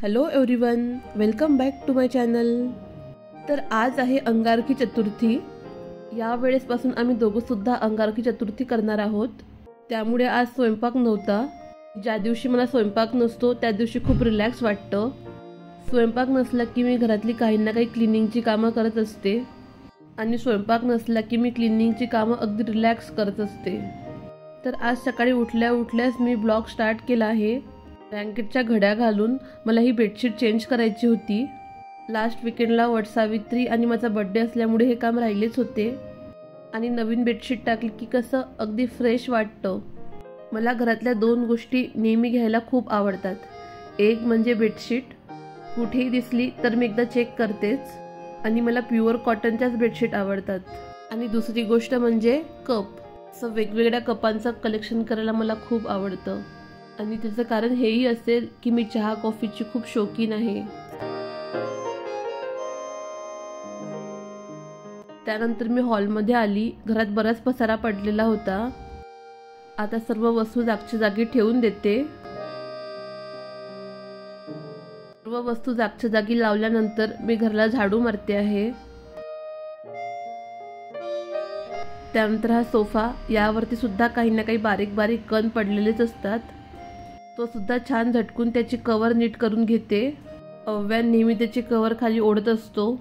Hello everyone, welcome back to my channel. तर आज आहे अंगारकी चतुर्थी। या वेळेसपासून आम्ही दोघंसुद्धा अंगारकी चतुर्थी करणार आहोत। त्यामुळे आज स्वयंपाक नव्हता। ज्या दिवशी मला स्वयंपाक नसतो त्या दिवशी खूप रिलॅक्स वाटतं। स्वयंपाक नसला की मी घरातली काही ना काही क्लिनिंगची कामं करत असते आणि स्वयंपाक नसला की मी क्लिनिंगची कामं अगदी रिलॅक्स करत असते। तर आज सकाळी उठल्याच मी ब्लॉग स्टार्ट केला आहे। ब्लँकेटच्या घड्या घालून मला ही बेडशीट चेंज करायची होती। लास्ट वीकेंडला वटसावित्री आणि माझा बर्थडे असल्यामुळे हे काम राहिलेच होते आणि नवीन बेडशीट टाकली की कसं अगदी फ्रेश वाटतं। मला घरातल्या दोन गोष्टी नेहमी घ्यायला खूप आवडतात। एक म्हणजे बेडशीट, कुठेही दिसली तर मी एकदा चेक करतेच आणि मला प्युअर कॉटनच्याच बेडशीट आवडतात। आणि दुसरी गोष्ट म्हणजे कप। असं वेगवेगळ्या कपांचं कलेक्शन करायला मला खूप आवडतं आणि त्याचं कारण हेही असेल की मी चहा कॉफीची खूप शौकीन आहे। त्यानंतर मी हॉलमध्ये आली। घरात बराच पसारा पडलेला होता। आता सर्व वस्तू जागच्या जागी ठेवून देते। सर्व वस्तू जागच्या जागी लावल्यानंतर मी घराला झाडू मारते आहे। त्यानंतर हा सोफा, यावरती सुद्धा काही ना काही बारीक बारीक कण पडलेलेच असतात। तो सुद्धा छान झटकून त्याची कवर नीट करून घेते। अव्यान नेहमी त्याची कवर खाली ओढत असतो।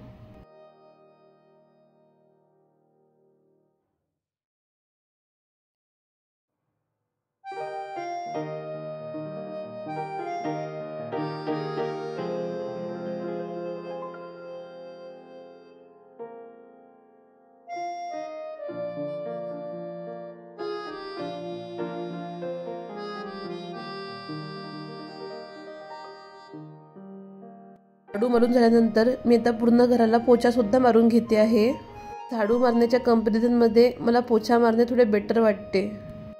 झाडू मारून झाल्यानंतर मी आता पूर्ण घराला पोछा सुद्धा मारून घेते आहे। झाडू मारण्याच्या कंपॅरिझन मध्ये मला पोछा मारणे थोडे बेटर वाटते,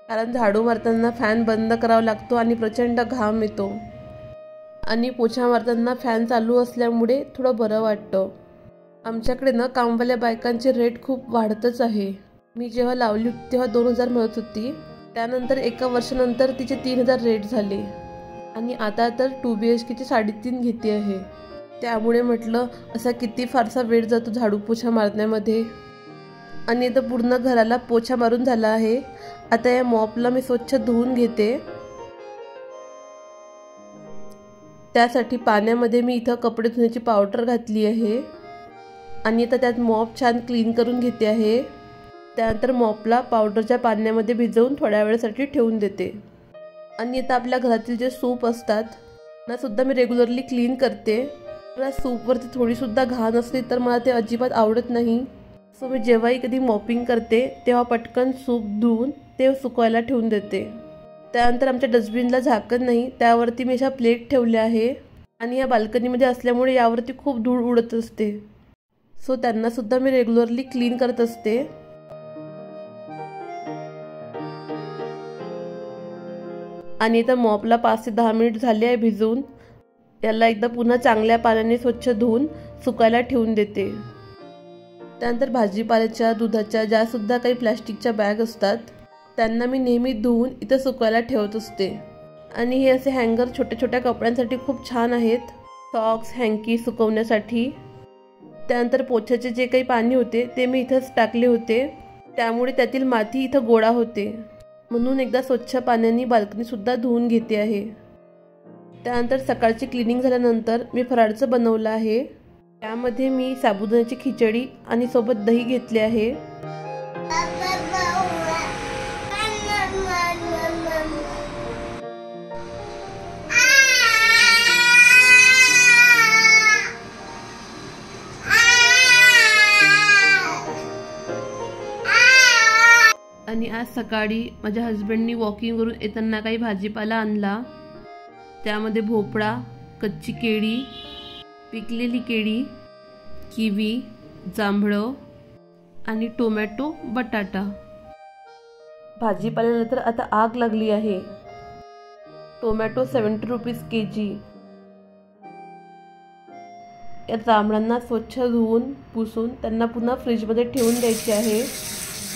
कारण झाडू मारताना फॅन बंद करावा लागतो आणि प्रचंड घाम येतो आणि पोछा मारताना फॅन चालू असल्यामुळे थोडं बरं वाटतं। आमच्याकडे ना कामवाल्या बायकांचे रेट खूप वाढतच आहे। मी जेव्हा लावली होती तेव्हा 2000 मिळत होती, त्यानंतर एका वर्षानंतर तिचे 3000 रेट झाले आणि आता तर 2 BHK 3.5 घेते आहे। त्यामुळे म्हटलं असा किती फारसा वेळ जातो झाडू पोछा मारण्यामध्ये। आणि आता पूर्ण घराला पोछा मारून झाला आहे। आता या मॉपला मी स्वच्छ धुवून घेते। त्यासाठी पाण्यामध्ये मी इथं कपडे धुण्याची पावडर घातली आहे आणि आता त्यात मॉप छान क्लीन करून घेते आहे। त्यानंतर मॉपला पावडरच्या पाण्यामध्ये भिजवून थोड्या वेळासाठी ठेवून देते। आणि आता आपल्या घरातील जे सूप असतात ना सुद्धा मी रेग्युलरली क्लीन करते। मला सूपवरती थोडीसुद्धा घाण असली तर मला ते अजिबात आवडत नाही। सो मी जेव्हाही कधी मॉपिंग करते तेव्हा पटकन सूप धुवून ते सुकवायला ठेवून देते। त्यानंतर आमच्या डस्टबिनला झाकण नाही, त्यावरती मी अशा प्लेट ठेवल्या आहे आणि या बाल्कनीमध्ये असल्यामुळे यावरती खूप धूळ उडत असते। सो त्यांना सुद्धा मी रेग्युलरली क्लीन करत असते। आणि इथं मॉपला 5 ते 10 मिनिट झाले आहे भिजवून। याला एकदा पुन्हा चांगल्या पाण्याने स्वच्छ धुवून सुकायला ठेवून देते। त्यानंतर भाजीपाल्याच्या, दुधाच्या ज्या सुद्धा काही प्लॅस्टिकच्या बॅग असतात त्यांना मी नेहमी धुवून इथं सुकायला ठेवत असते। आणि हे असे हँगर छोट्या छोट्या कपड्यांसाठी खूप छान आहेत, सॉक्स, हँकी सुकवण्यासाठी। त्यानंतर पोछ्याचे जे काही पाणी होते ते मी इथंच टाकले होते, त्यामुळे त्यातील माती इथं गोळा होते, म्हणून एकदा स्वच्छ पाण्याने बाल्कनी सुद्धा धुवून घेते आहे। त्यानंतर सकाळची क्लिनिंग झाल्यानंतर मी फराळचं बनवलं आहे। त्यामध्ये मी साबुदाण्याची खिचडी आणि सोबत दही घेतले आहे। आणि आज सकाळी माझ्या हस्बंडनी वॉकिंगवरून येताना काही भाजीपाला आणला। त्यामध्ये भोपळा, कच्ची केळी, पिकलेली केळी, किवी, जांभळं आणि टोमॅटो, बटाटा। भाजीपाल्याला तर आता आग लागली आहे। Tomato 70 rupees kg। या जांभळांना स्वच्छ धुवून पुसून त्यांना पुन्हा फ्रीजमध्ये ठेवून द्यायचे आहे,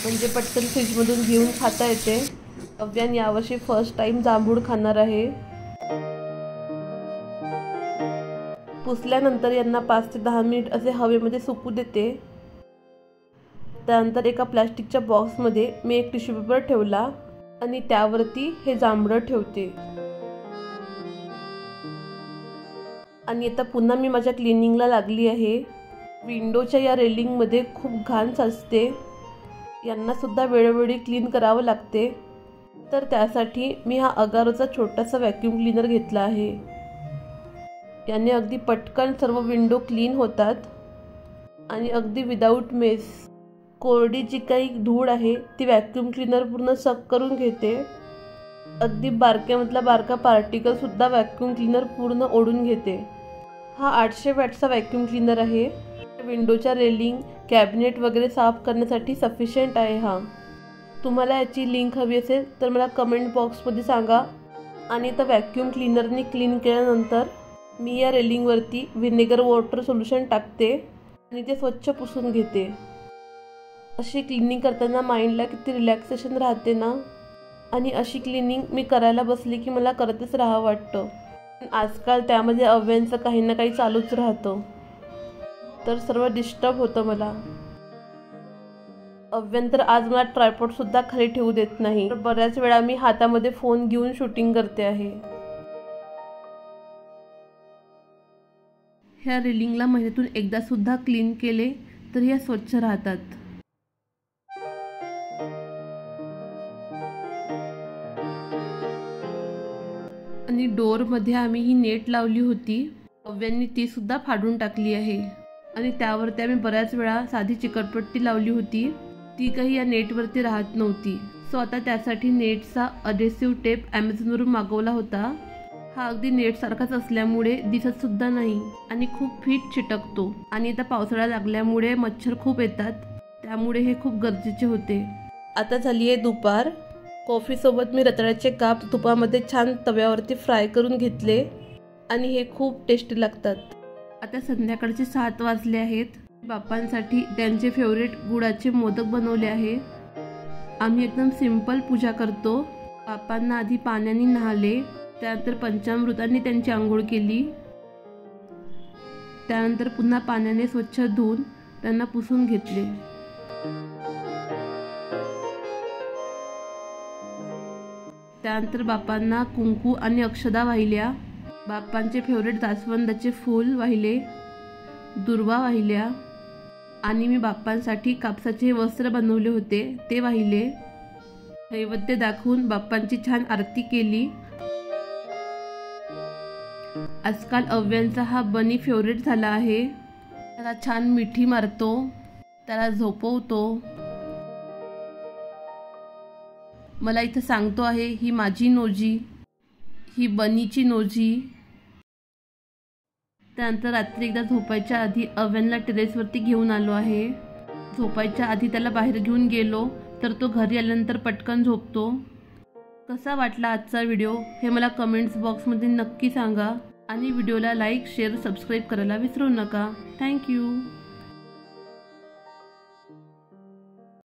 म्हणजे पटकन फ्रीजमधून घेऊन खाता येते। अव्यान यावर्षी फर्स्ट टाइम जांभूळ खाणार आहे। पुसल्यानंतर यांना 5 ते 10 मिनिट असे हवेमध्ये सुकू देते। त्यानंतर एका प्लास्टिकच्या बॉक्समध्ये मी एक टिश्यू पेपर ठेवला आणि त्यावरती हे जांभळं ठेवते। आणि आता पुन्हा मी माझ्या क्लिनिंगला लागली आहे। विंडोच्या या रेलिंगमध्ये खूप घाण साचते, यांना सुद्धा वेळोवेळी क्लीन करावं लागते। तर त्यासाठी मी हा अगारोचा छोटासा व्हॅक्यूम क्लीनर घेतला आहे। याने अगदी पटकन सर्व विंडो क्लीन होतात आणि अगदी विदाऊट मेस। कोरडी जी काही धूळ आहे ती व्हॅक्यूम क्लीनर पूर्ण सक करून घेते। अगदी बारक्यामधला बारका पार्टिकल सुद्धा व्हॅक्यूम क्लीनर पूर्ण ओढून घेते। हा 800 वॅटचा व्हॅक्यूम क्लीनर आहे। विंडोच्या रेलिंग, कॅबिनेट वगैरे साफ करण्यासाठी सफिशियंट आहे हा। तुम्हाला याची लिंक हवी असेल तर मला कमेंट बॉक्समध्ये सांगा। आणि आता व्हॅक्यूम क्लीनरने क्लीन केल्यानंतर मी या रेलिंगवरती व्हिनेगर वॉटर सोल्युशन टाकते आणि ते स्वच्छ पुसून घेते। अशी क्लिनिंग करताना माइंडला किती रिलॅक्सेशन राहते ना। आणि अशी क्लिनिंग मी करायला बसली की मला करतच राहावं वाटतं। आजकाल त्यामध्ये अव्यांचं काही ना काही चालूच राहतं, तर सर्व डिस्टर्ब होतं मला। अव्यंतर आज मला ट्रायपॉड सुद्धा खाली ठेवू देत नाही। बऱ्याच वेळा मी हातामध्ये फोन घेऊन शूटिंग करते आहे। ह्या रेलिंगला महिन्यातून एकदा सुद्धा क्लीन केले तर ह्या स्वच्छ राहतात। आणि डोअरमध्ये आम्ही ही नेट लावली होती, अव्यांनी ती सुद्धा फाडून टाकली आहे। आणि त्यावरती आम्ही बऱ्याच वेळा साधी चिकटपट्टी लावली होती, ती काही या नेटवरती राहत नव्हती। सो आता त्यासाठी नेटचा अडेसिव्ह टेप ॲमेझॉनवरून मागवला होता। हा अगदी नेट सारखाच असल्यामुळे दिसत सुद्धा नाही आणि खूप फिट चिटकतो। आणि आता पावसाळा लागल्यामुळे मच्छर खूप येतात, त्यामुळे हे खूप गरजेचे होते। आता झाली आहे दुपार। कॉफीसोबत मी रताळ्याचे काप तुपामध्ये छान तव्यावरती फ्राय करून घेतले आणि हे खूप टेस्टी लागतात। आता संध्याकाळचे 7 वाजले आहेत। बाप्पांसाठी त्यांचे फेवरेट गुळाचे मोदक बनवले आहे। आम्ही एकदम सिंपल पूजा करतो। बाप्पांना आधी पाण्याने नहाले, त्यानंतर पंचामृतांनी त्यांची आंघोळ केली, त्यानंतर पुन्हा पाण्याने स्वच्छ धुवून त्यांना पुसून घेतले। त्यानंतर बाप्पांना कुंकू आणि अक्षदा वाहिल्या। बाप्पांचे फेवरेट जास्वंदाचे फूल वाहिले, दुर्वा वाहिल्या आणि मी बाप्पांसाठी कापसाचे वस्त्र बनवले होते ते वाहिले। नैवेद्य दाखवून बाप्पांची छान आरती केली। आजकाल अव्यांचा हा बनी फेवरेट झाला आहे। त्याला छान मिठी मारतो, त्याला झोपवतो। मला इथं सांगतो आहे, ही माझी नोजी, ही बनीची नोजी। त्यानंतर रात्री एकदा झोपायच्या आधी अव्यांना टेरेसवरती घेऊन आलो आहे। झोपायच्या आधी त्याला बाहेर घेऊन गेलो तर तो घरी आल्यानंतर पटकन झोपतो। कसा वाटला आजचा व्हिडिओ हे मला कमेंट्स बॉक्समध्ये नक्की सांगा। आणि व्हिडिओला लाईक, शेअर, सबस्क्राईब करायला विसरू नका। थँक्यू।